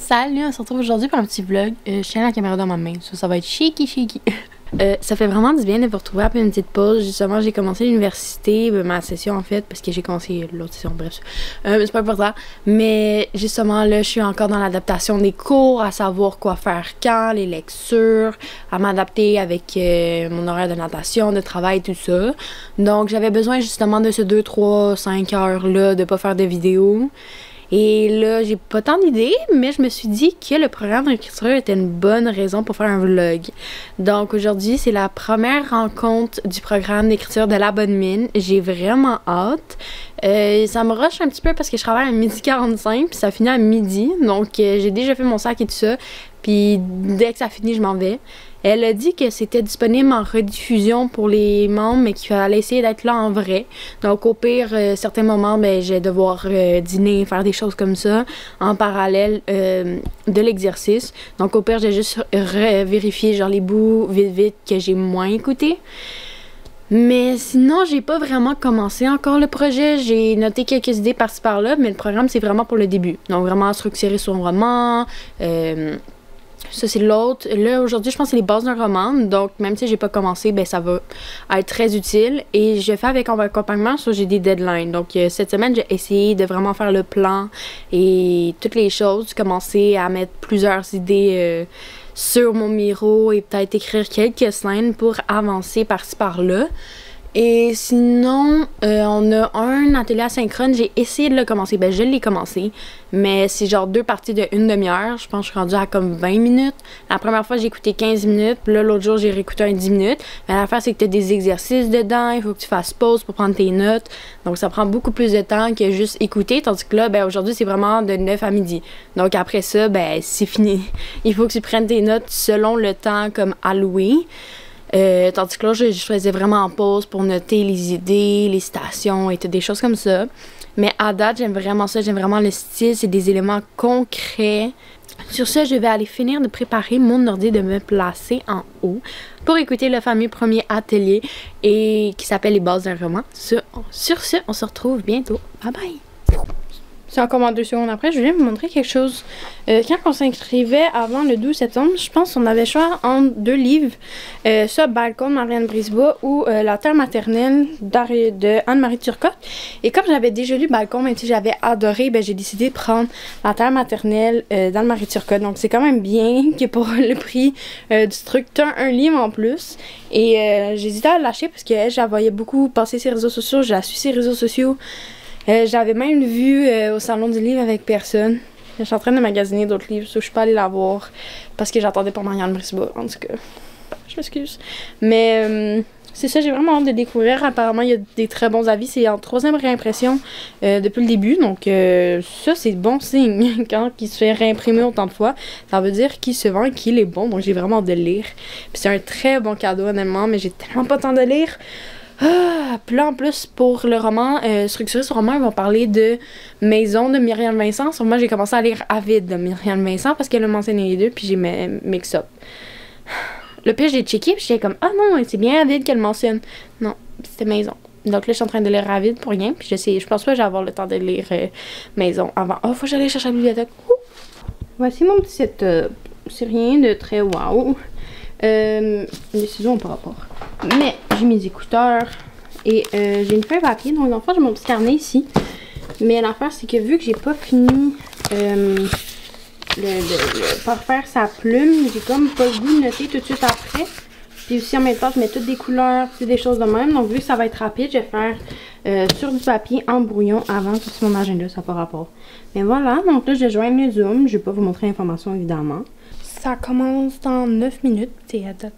Salut, on se retrouve aujourd'hui pour un petit vlog. Je tiens la caméra dans ma main, ça va être shaky. Ça fait vraiment du bien de vous retrouver après une petite pause. Justement, j'ai commencé l'université, ma session en fait, parce que j'ai commencé l'autre session, bref. C'est pas important. Mais justement, là, je suis encore dans l'adaptation des cours, à savoir quoi faire quand, les lectures, à m'adapter avec mon horaire de natation, de travail, tout ça. Donc, j'avais besoin justement de ce 2, 3, 5 heures-là, de pas faire de vidéos. Et là, j'ai pas tant d'idées, mais je me suis dit que le programme d'écriture était une bonne raison pour faire un vlog. Donc aujourd'hui, c'est la première rencontre du programme d'écriture de la bonne mine. J'ai vraiment hâte. Ça me rush un petit peu parce que je travaille à 12h45 puis ça finit à midi. Donc j'ai déjà fait mon sac et tout ça. Puis dès que ça finit, je m'en vais. Elle a dit que c'était disponible en rediffusion pour les membres, mais qu'il fallait essayer d'être là en vrai. Donc, au pire, certains moments, ben, je vais devoir dîner, faire des choses comme ça, en parallèle de l'exercice. Donc, au pire, j'ai juste vérifié genre les bouts vite que j'ai moins écouté. Mais sinon, j'ai pas vraiment commencé encore le projet. J'ai noté quelques idées par-ci par-là, mais le programme, c'est vraiment pour le début. Donc, vraiment structurer son roman, ça, c'est l'autre. Là, aujourd'hui, je pense que c'est les bases d'un roman. Donc, même si j'ai pas commencé, ben ça va être très utile. Et je fais avec un accompagnement, soit j'ai des deadlines. Donc, cette semaine, j'ai essayé de vraiment faire le plan et toutes les choses. Commencer à mettre plusieurs idées sur mon miro et peut-être écrire quelques scènes pour avancer par-ci par-là. Et sinon, on a un atelier asynchrone. J'ai essayé de le commencer. Ben, je l'ai commencé. Mais c'est genre 2 parties de 1 demi-heure. Je pense que je suis rendue à comme 20 minutes. La première fois, j'ai écouté 15 minutes. Puis là, l'autre jour, j'ai réécouté un 10 minutes. Mais l'affaire, c'est que tu as des exercices dedans. Il faut que tu fasses pause pour prendre tes notes. Donc, ça prend beaucoup plus de temps que juste écouter. Tandis que là, ben, aujourd'hui, c'est vraiment de 9 à midi. Donc, après ça, ben, c'est fini. Il faut que tu prennes tes notes selon le temps comme alloué. Tandis que là, je faisais vraiment en pause pour noter les idées, les citations et toutes des choses comme ça. Mais à date, j'aime vraiment ça. J'aime vraiment le style. C'est des éléments concrets. Sur ce, je vais aller finir de préparer mon ordi, de me placer en haut pour écouter le fameux premier atelier et qui s'appelle Les bases d'un roman. Sur ce, on se retrouve bientôt. Bye bye! C'est encore 2 secondes après, je voulais vous montrer quelque chose. Quand on s'inscrivait avant le 12 septembre, je pense qu'on avait choix entre 2 livres. Soit Balcon de Marianne Brisebois ou La terre maternelle de Anne-Marie Turcotte. Et comme j'avais déjà lu Balcon, même si j'avais adoré, ben, j'ai décidé de prendre La terre maternelle d'Anne-Marie Turcotte. Donc c'est quand même bien que pour le prix du truc, t'as un livre en plus. Et j'hésitais à le lâcher parce que je la voyais beaucoup passer ses réseaux sociaux, je la suis ses réseaux sociaux. J'avais même vu au salon du livre avec personne. Je suis en train de magasiner d'autres livres, so je suis pas allée la voir parce que j'attendais pour Marianne Brisebois. En tout cas, je m'excuse. Mais c'est ça, j'ai vraiment hâte de découvrir. Apparemment, il y a des très bons avis. C'est en 3e réimpression depuis le début. Donc, ça, c'est bon signe. Quand il se fait réimprimer autant de fois, ça veut dire qu'il se vend et qu'il est bon. Donc, j'ai vraiment hâte de le lire. Puis c'est un très bon cadeau, honnêtement, mais j'ai tellement pas le temps de lire. Puis là, en plus, pour le roman, structurer ce roman, ils vont parler de Maison de Myriam Vincent. Sur moi, j'ai commencé à lire Avide de Myriam Vincent parce qu'elle a mentionné les deux, puis j'ai mix-up. Le pire, j'ai checké, puis j'étais comme, ah non, c'est bien Avide qu'elle mentionne. Non, c'était Maison. Donc là, je suis en train de lire Avide pour rien, puis je pense pas que je vais avoir le temps de lire Maison avant. Oh, faut que j'aille chercher la bibliothèque. Voici mon petit setup. C'est rien de très wow. Les ciseaux ont pas rapport. Mais j'ai mes écouteurs et j'ai une feuille papier. Donc, dans le fond, j'ai mon petit carnet ici. Mais l'affaire, c'est que vu que j'ai pas fini par faire sa plume, j'ai comme pas le goût de noter tout de suite après. Puis aussi, en même temps, je mets toutes des couleurs, des choses de même. Donc, vu que ça va être rapide, je vais faire sur du papier en brouillon avant. Ça, c'est mon agenda, ça n'a pas rapport. Mais voilà, donc là, je vais joindre le Zoom. Je vais pas vous montrer l'information, évidemment. Ça commence dans 9 minutes et à date,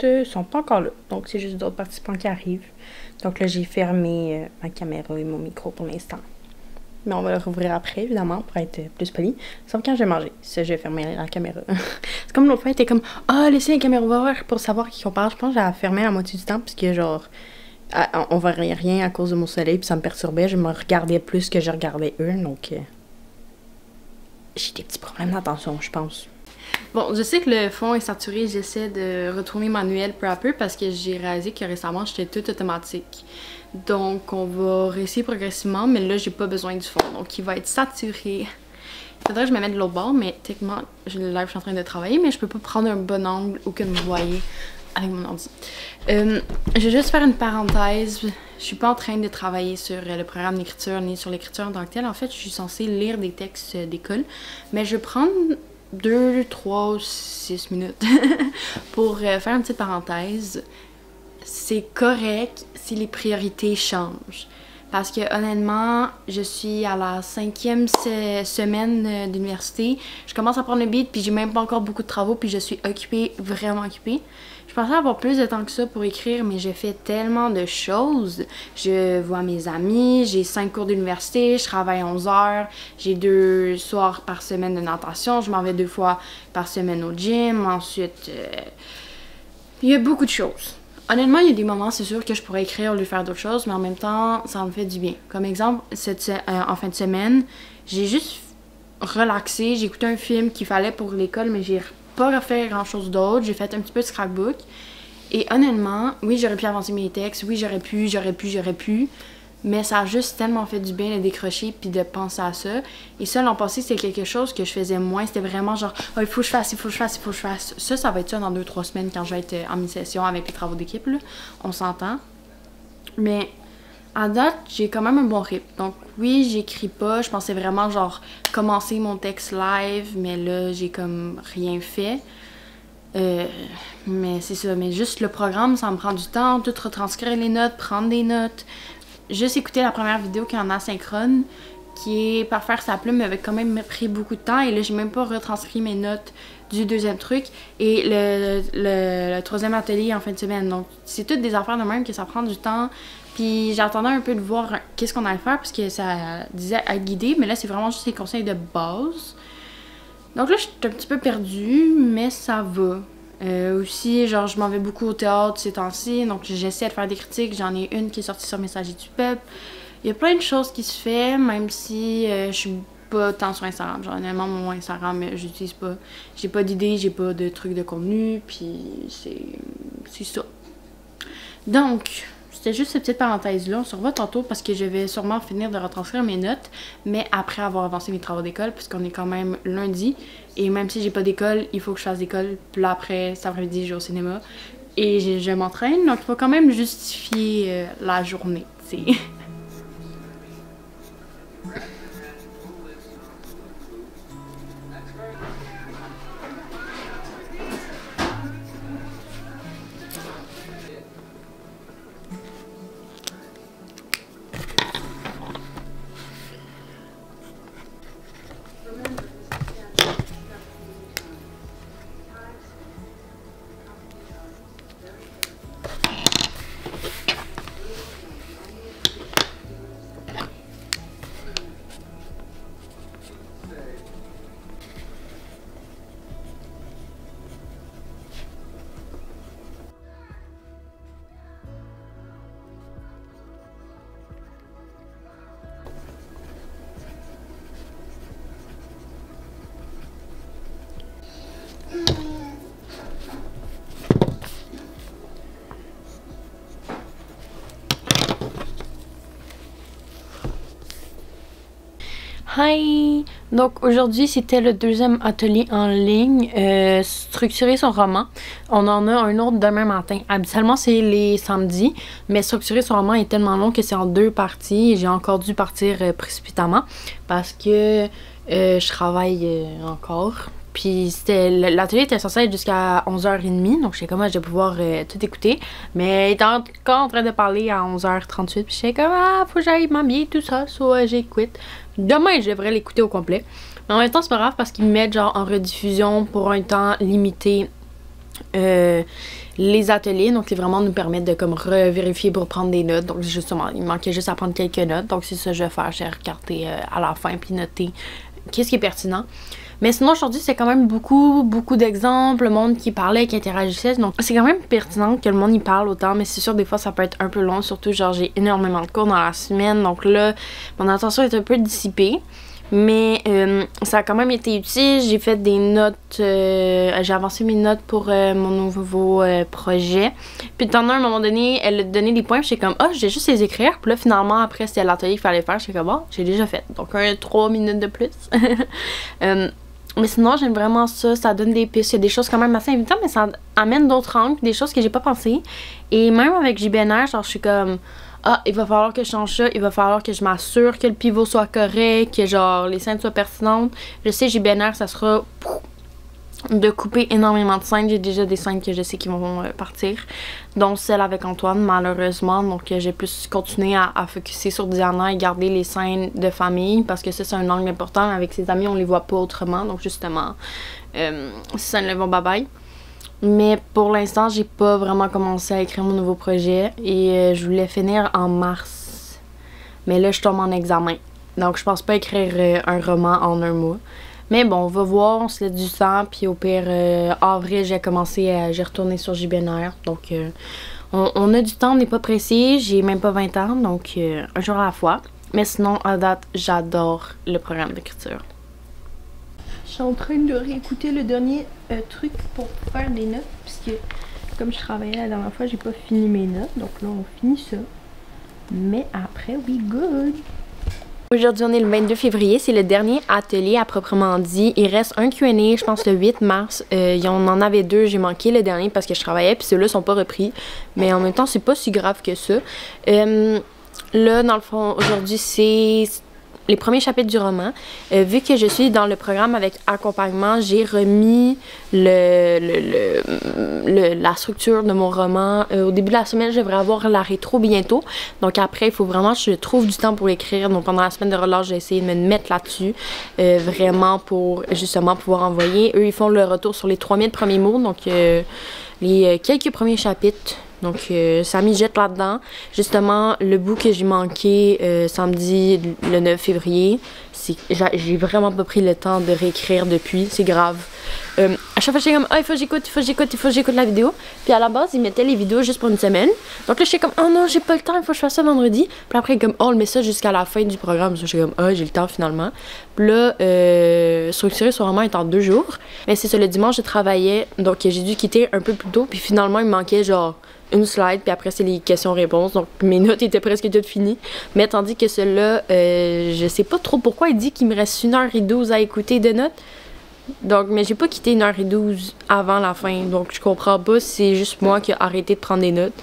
ils sont pas encore là. Donc, c'est juste d'autres participants qui arrivent. Donc là, j'ai fermé ma caméra et mon micro pour l'instant. Mais on va le rouvrir après, évidemment, pour être plus poli. Sauf quand je vais manger. Ça, je vais fermer la caméra. C'est comme l'autre fois, elle était comme « Ah, laissez la caméra ouverte pour savoir qui on parle. » Je pense que j'ai fermé la moitié du temps parce que, genre, on voyait rien à cause de mon soleil puis ça me perturbait. Je me regardais plus que je regardais eux. Donc, j'ai des petits problèmes d'attention, je pense. Bon, je sais que le fond est saturé, j'essaie de retourner manuel peu à peu parce que j'ai réalisé que récemment j'étais tout automatique. Donc on va réessayer progressivement, mais là j'ai pas besoin du fond, donc il va être saturé. Faudrait que je me mette de l'autre bord, mais techniquement, je suis en train de travailler, mais je peux pas prendre un bon angle ou que vous me voyez avec mon ordi. Je vais juste faire une parenthèse. Je suis pas en train de travailler sur le programme d'écriture ni sur l'écriture en tant que telle. En fait, je suis censée lire des textes d'école, mais je vais prendre 2, 3, 6 minutes pour faire une petite parenthèse. C'est correct si les priorités changent. Parce que honnêtement, je suis à la 5e semaine d'université. Je commence à prendre le beat, puis j'ai même pas encore beaucoup de travaux, puis je suis occupée, vraiment occupée. Je pensais avoir plus de temps que ça pour écrire, mais j'ai fait tellement de choses. Je vois mes amis, j'ai 5 cours d'université, je travaille 11 heures, j'ai 2 soirs par semaine de natation, je m'en vais 2 fois par semaine au gym. Ensuite, il y a beaucoup de choses. Honnêtement, il y a des moments, c'est sûr que je pourrais écrire ou lui faire d'autres choses, mais en même temps, ça me fait du bien. Comme exemple, en fin de semaine, j'ai juste relaxé, j'ai écouté un film qu'il fallait pour l'école, mais j'ai pas fait grand chose d'autre. J'ai fait un petit peu de scrapbook. Et honnêtement, oui, j'aurais pu avancer mes textes, oui, j'aurais pu, mais ça a juste tellement fait du bien de décrocher puis de penser à ça. Et ça, l'an passé, c'était quelque chose que je faisais moins. C'était vraiment genre, oh, il faut que je fasse, il faut que je fasse, il faut que je fasse. Ça va être ça dans 2-3 semaines quand je vais être en mi-session avec les travaux d'équipe, là. On s'entend. Mais à date, j'ai quand même un bon rythme. Donc oui, j'écris pas. Je pensais vraiment genre commencer mon texte live, mais là, j'ai comme rien fait. Mais c'est ça. Mais juste le programme, ça me prend du temps. Tout retranscrire les notes, prendre des notes. Juste écouter la première vidéo qui est en asynchrone, qui est par faire sa plume, m'avait quand même pris beaucoup de temps. Et là, j'ai même pas retranscrit mes notes du deuxième truc et le troisième atelier en fin de semaine. Donc, c'est toutes des affaires de même que ça prend du temps. Puis, j'attendais un peu de voir qu'est-ce qu'on allait faire parce que ça disait à guider, mais là, c'est vraiment juste des conseils de base. Donc là, je suis un petit peu perdue, mais ça va. Aussi, genre, je m'en vais beaucoup au théâtre ces temps-ci, donc j'essaie de faire des critiques. J'en ai une qui est sortie sur Messager du Peuple. Il y a plein de choses qui se font, même si je suis pas tant sur Instagram. Genre, honnêtement, mon Instagram, j'utilise pas. J'ai pas d'idées, j'ai pas de trucs de contenu, puis c'est ça. Donc, c'était juste cette petite parenthèse-là. On se revoit tantôt parce que je vais sûrement finir de retranscrire mes notes, mais après avoir avancé mes travaux d'école, puisqu'on est quand même lundi. Et même si j'ai pas d'école, il faut que je fasse d'école. Puis là, après, cet après-midi, je vais au cinéma. Et je m'entraîne, donc il faut quand même justifier la journée, tu sais. Hi! Donc aujourd'hui c'était le deuxième atelier en ligne, structurer son roman. On en a un autre demain matin. Habituellement c'est les samedis, mais structurer son roman est tellement long que c'est en 2 parties et j'ai encore dû partir précipitamment parce que je travaille encore. Puis l'atelier était censé être jusqu'à 11h30, donc j'étais comme, je vais pouvoir tout écouter. Mais il était encore en train de parler à 11h38, puis j'étais comme, faut que j'aille m'habiller, tout ça, soit j'écoute. Demain, je devrais l'écouter au complet. Mais en même temps, c'est pas grave parce qu'ils mettent genre en rediffusion pour un temps limité les ateliers. Donc, c'est vraiment nous permettre de comme revérifier pour prendre des notes. Donc, justement, il manquait juste à prendre quelques notes. Donc, c'est ça que je vais faire. Je vais regarder à la fin puis noter qu'est-ce qui est pertinent. Mais sinon, aujourd'hui, c'est quand même beaucoup d'exemples, le monde qui parlait, qui interagissait. Donc, c'est quand même pertinent que le monde y parle autant. Mais c'est sûr, des fois, ça peut être un peu long. Surtout, genre, j'ai énormément de cours dans la semaine. Donc là, mon attention est un peu dissipée. Mais ça a quand même été utile. J'ai fait des notes, j'ai avancé mes notes pour mon nouveau projet. Puis t'en as un moment donné, elle a donné des points, puis j'étais comme, ah, j'ai juste les écrire. Puis là, finalement, après, c'était l'atelier qu'il fallait faire. J'étais comme, bon, j'ai déjà fait. Donc, 3 minutes de plus. Mais sinon, j'aime vraiment ça. Ça donne des pistes. Il y a des choses quand même assez évidentes, mais ça amène d'autres angles, des choses que j'ai pas pensé. Et même avec JBNR, genre, je suis comme, ah, il va falloir que je change ça. Il va falloir que je m'assure que le pivot soit correct, que genre, les scènes soient pertinentes. Je sais, JBNR, ça sera de couper énormément de scènes. J'ai déjà des scènes que je sais qui vont partir, dont celle avec Antoine, malheureusement. Donc, j'ai plus continué à focusser sur Diana et garder les scènes de famille, parce que ça, c'est un angle important. Avec ses amis, on les voit pas autrement. Donc, justement, ces scènes-là vont bye-bye. Mais pour l'instant, j'ai pas vraiment commencé à écrire mon nouveau projet. Et je voulais finir en mars. Mais là, je tombe en examen. Donc, je pense pas écrire un roman en un mois. Mais bon, on va voir, on se laisse du temps, puis au pire, avril, j'ai retourné sur JBNR. Donc, on a du temps, on n'est pas pressé, j'ai même pas 20 ans, donc un jour à la fois. Mais sinon, à date, j'adore le programme d'écriture. Je suis en train de réécouter le dernier truc pour faire des notes, puisque comme je travaillais la dernière fois, j'ai pas fini mes notes. Donc là, on finit ça. Mais après, we good! Aujourd'hui, on est le 22 février, c'est le dernier atelier à proprement dit. Il reste un Q&A, je pense le 8 mars. On en avait 2, j'ai manqué le dernier parce que je travaillais, puis ceux-là sont pas repris. Mais en même temps, c'est pas si grave que ça. Là, dans le fond, aujourd'hui, c'est les premiers chapitres du roman. Vu que je suis dans le programme avec accompagnement, j'ai remis la structure de mon roman. Au début de la semaine, je devrais avoir la rétro bientôt. Donc après, il faut vraiment que je trouve du temps pour écrire. Donc pendant la semaine de relâche, j'ai essayé de me mettre là-dessus. Vraiment pour justement pouvoir envoyer. Eux, ils font le retour sur les 3000 premiers mots. Donc les quelques premiers chapitres. Donc, ça m'y jette là-dedans. Justement, le bout que j'ai manqué samedi, le 9 février, j'ai vraiment pas pris le temps de réécrire depuis. C'est grave. À chaque fois, j'étais comme, ah, il faut que j'écoute la vidéo. Puis à la base, ils mettaient les vidéos juste pour une semaine. Donc là, j'étais comme, oh non, j'ai pas le temps, il faut que je fasse ça vendredi. Puis après, comme, oh, on le met ça jusqu'à la fin du programme. J'étais comme, ah, j'ai le temps finalement. Puis là, structurer son roman est en 2 jours. Mais c'est ça, le dimanche, je travaillais. Donc, j'ai dû quitter un peu plus tôt. Puis finalement, il me manquait genre une slide, puis après c'est les questions-réponses, donc mes notes étaient presque toutes finies. Mais tandis que celui-là, je sais pas trop pourquoi il dit qu'il me reste 1h12 à écouter de notes. Donc, mais j'ai pas quitté 1h12 avant la fin, donc je comprends pas si c'est juste moi qui ai arrêté de prendre des notes.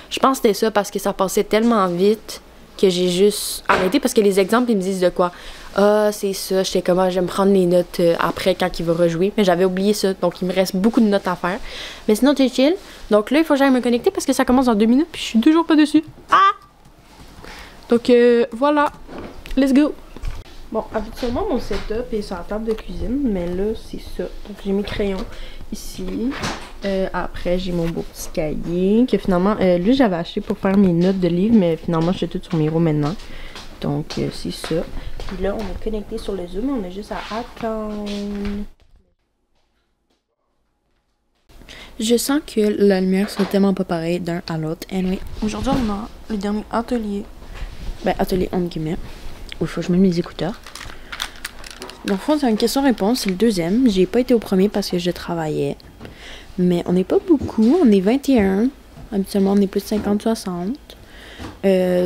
Je pense que c'était ça parce que ça passait tellement vite que j'ai juste arrêté, parce que les exemples, ils me disent de quoi. Ah, c'est ça, j'étais comme, ah, je vais me prendre les notes après quand il va rejouer. Mais j'avais oublié ça, donc il me reste beaucoup de notes à faire. Mais sinon, t'es chill. Donc là, il faut que j'aille me connecter parce que ça commence dans 2 minutes, puis je suis toujours pas dessus. Ah! Donc voilà, let's go! Bon, habituellement, mon setup est sur la table de cuisine, mais là, c'est ça. Donc j'ai mes crayons ici. Après, j'ai mon beau petit cahier que finalement, lui, j'avais acheté pour faire mes notes de livres, mais finalement, je suis toute sur mes roues maintenant. Donc, c'est ça. Puis là, on est connecté sur le Zoom, on a juste à attendre. Je sens que la lumière sera tellement pas pareille d'un à l'autre. Anyway, aujourd'hui, on a le dernier atelier. Ben, atelier entre guillemets. Il faut que je mette mes écouteurs. Dans le fond, c'est une question-réponse, c'est le deuxième. J'ai pas été au premier parce que je travaillais. Mais on n'est pas beaucoup, on est 21. Habituellement, on est plus de 50-60.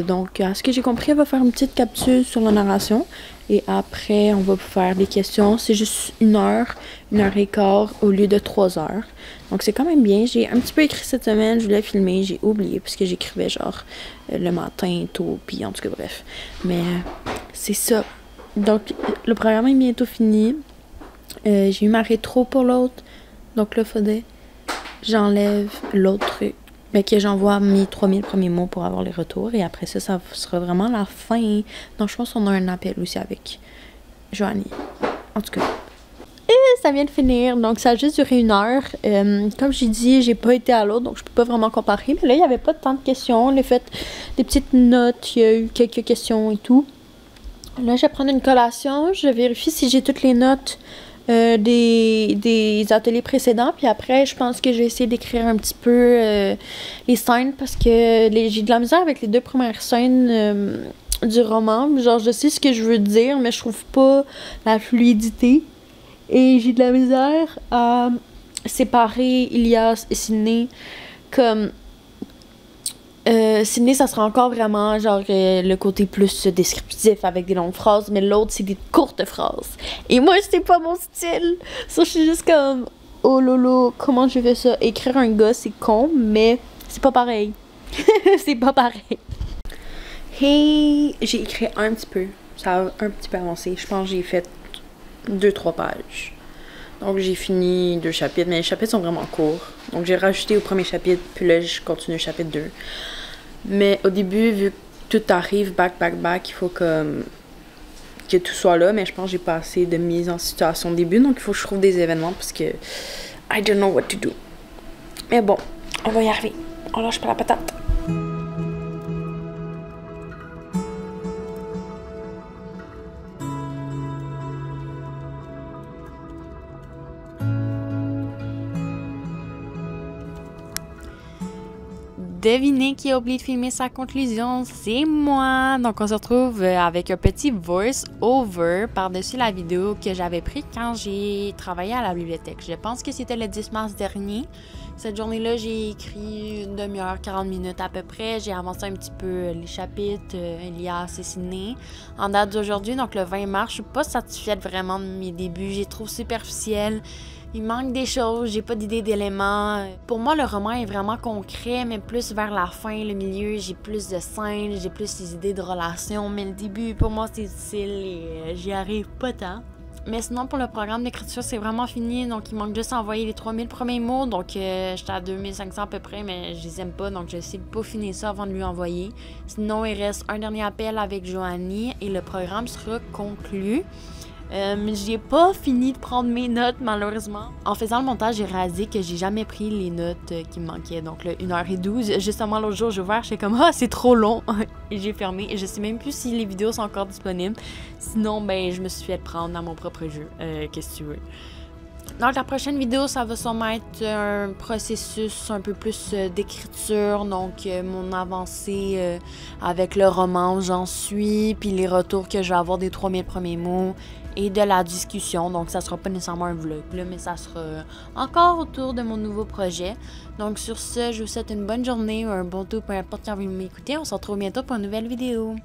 Donc, à ce que j'ai compris, elle va faire une petite capsule sur la narration. Et après, on va faire des questions. C'est juste 1 heure, 1h15 au lieu de 3 heures. Donc, c'est quand même bien. J'ai un petit peu écrit cette semaine. Je voulais filmer. J'ai oublié parce que j'écrivais genre le matin tôt. Puis en tout cas, bref. Mais c'est ça. Donc, le programme est bientôt fini. J'ai eu ma rétro pour l'autre. Donc là, faudrait j'enlève l'autre truc. Mais que j'envoie mes 3000 premiers mots pour avoir les retours. Et après ça, ça sera vraiment la fin. Donc, je pense qu'on a un appel aussi avec Joanie. En tout cas. Et ça vient de finir. Donc, ça a juste duré 1 heure. Comme j'ai dit, j'ai pas été à l'autre. Donc, je peux pas vraiment comparer. Mais là, il n'y avait pas tant de questions. On a fait des petites notes. Il y a eu quelques questions et tout. Là, je vais prendre une collation. Je vérifie si j'ai toutes les notes des ateliers précédents, puis après je pense que je vais essayer d'écrire un petit peu les scènes parce que j'ai de la misère avec les 2 premières scènes du roman. Genre, je sais ce que je veux dire, mais je trouve pas la fluidité. Et j'ai de la misère à séparer Ilias et Sydney. Comme Sydney, ça sera encore vraiment genre le côté plus descriptif avec des longues phrases, mais l'autre, c'est des courtes phrases. Et moi, c'est pas mon style. Ça, je suis juste comme, oh lolo, comment je fais ça? Écrire un gars, c'est con, mais c'est pas pareil. C'est pas pareil. Hey, j'ai écrit un petit peu. Ça a un petit peu avancé. Je pense que j'ai fait 2-3 pages. Donc j'ai fini 2 chapitres, mais les chapitres sont vraiment courts. Donc j'ai rajouté au premier chapitre, puis là je continue le chapitre 2. Mais au début, vu que tout arrive back, il faut que tout soit là, mais je pense que j'ai pas assez de mise en situation au début, donc il faut que je trouve des événements parce que I don't know what to do. Mais bon, on va y arriver. On lâche pas la patate. Devinez qui a oublié de filmer sa conclusion, c'est moi! Donc on se retrouve avec un petit voice-over par-dessus la vidéo que j'avais pris quand j'ai travaillé à la bibliothèque. Je pense que c'était le 10 mars dernier. Cette journée-là, j'ai écrit une demi-heure, 40 minutes à peu près. J'ai avancé un petit peu les chapitres, Ilias et Sydney. En date d'aujourd'hui, donc le 20 mars, je suis pas satisfaite vraiment de mes débuts. Je les trouve superficiels. Il manque des choses, j'ai pas d'idée d'éléments. Pour moi, le roman est vraiment concret, mais plus vers la fin, le milieu, j'ai plus de scènes, j'ai plus des idées de relations. Mais le début, pour moi, c'est difficile et j'y arrive pas tant. Mais sinon, pour le programme d'écriture, c'est vraiment fini. Donc, il manque juste à envoyer les 3000 premiers mots. Donc, j'étais à 2500 à peu près, mais je les aime pas. Donc, j'essaie de peaufiner ça avant de lui envoyer. Sinon, il reste un dernier appel avec Joanie et le programme sera conclu. Mais j'ai pas fini de prendre mes notes, malheureusement. En faisant le montage, j'ai réalisé que j'ai jamais pris les notes qui me manquaient. Donc, le 1h12, justement, l'autre jour, j'ai ouvert, j'étais comme, ah, c'est trop long. Et j'ai fermé. Et je sais même plus si les vidéos sont encore disponibles. Sinon, ben, je me suis fait prendre dans mon propre jeu. Qu'est-ce que tu veux? Donc, la prochaine vidéo, ça va sûrement être un processus un peu plus d'écriture. Donc, mon avancée avec le roman où j'en suis, puis les retours que je vais avoir des 3000 premiers mots et de la discussion. Donc, ça sera pas nécessairement un vlog, là, mais ça sera encore autour de mon nouveau projet. Donc, sur ce, je vous souhaite une bonne journée ou un bon tour, peu importe quand vous m'écoutez. On se retrouve bientôt pour une nouvelle vidéo.